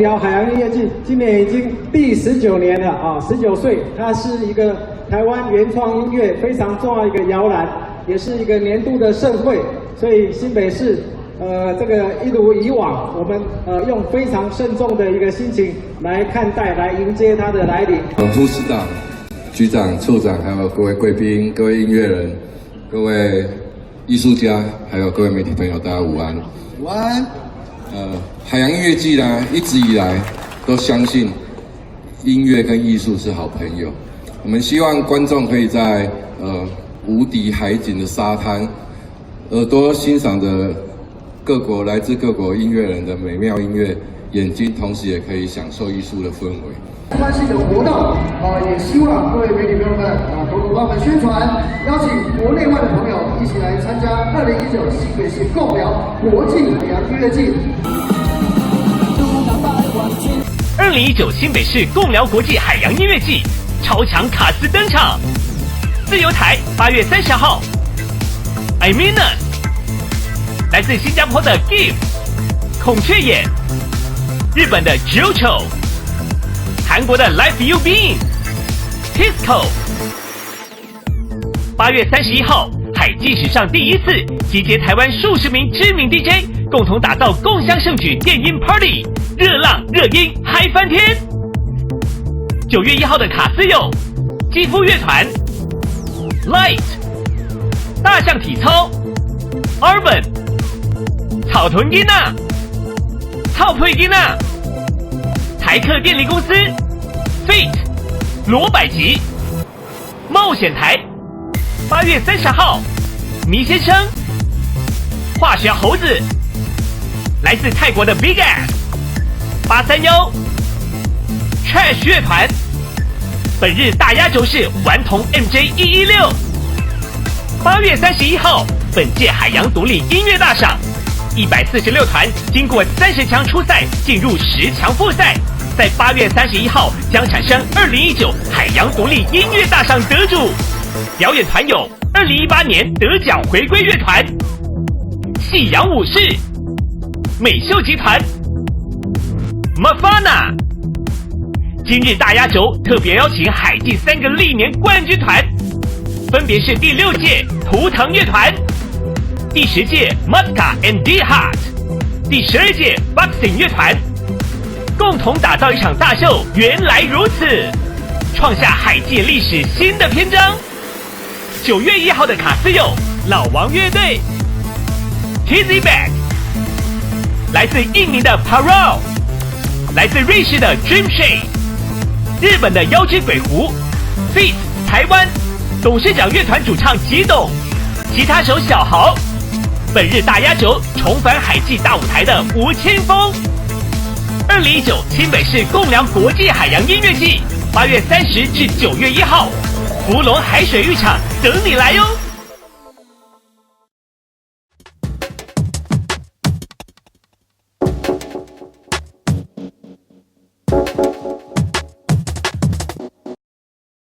寮海洋音乐季今年已经第19年了啊，19岁，它是一个台湾原创音乐非常重要一个摇篮，也是一个年度的盛会，所以新北市这个一如以往，我们用非常慎重的一个心情来看待，来迎接它的来临。副市长、局长、处长，还有各位贵宾、各位音乐人、各位艺术家，还有各位媒体朋友，大家午安。午安。海洋音乐季呢，一直以来都相信音乐跟艺术是好朋友。我们希望观众可以在无敌海景的沙滩，耳朵欣赏着来自各国音乐人的美妙音乐，眼睛同时也可以享受艺术的氛围。关系的活动也希望各位媒体朋友们多多帮我们宣传，邀请国内外的朋友一起来参加2019新北市贡寮国际海洋音乐季。2019新北市贡寮国际海洋音乐季，超强卡司登场。自由台8月30号 ，I Mean Us， 来自新加坡的 Give， 孔雀眼，日本的 JoJo。韩国的 Life You Being，Tisco。8月31号，海季史上第一次集结台湾数十名知名 DJ， 共同打造共襄盛举电音 Party， 热浪热音嗨翻天。9月1号的卡司有肌肤乐团、Light、大象体操、Urban、草屯囡娜、草配囡娜、台客电力公司、Fate、罗百吉、冒险台。8月30号，迷先生、化学猴子，来自泰国的 Big Ass、831、Trash 乐团。本日大压轴是顽童 MJ116。8月31号，本届海洋独立音乐大赏，146团经过30强初赛，进入10强复赛。在8月31号将产生2019海洋独立音乐大赏得主。表演团有2018年得奖回归乐团、夕阳武士、美秀集团、Mafana。今日大压轴特别邀请海季3个历年冠军团，分别是第6届图腾乐团、第10届 Muska and D Hot、第12届 Boxing 乐团，共同打造一场大秀。原来如此，创下海季历史新的篇章。9月1号的卡司有老王乐队、Tizzy Bac， 来自印尼的 Parole， 来自瑞士的 Dream Shade， 日本的妖之鬼狐 ，Feat 台湾董事长乐团主唱吉董，吉他手小豪。本日大压轴重返海季大舞台的吴青峰。2019新北市贡寮国际海洋音乐季，8月30至9月1号，福隆海水浴场等你来哟。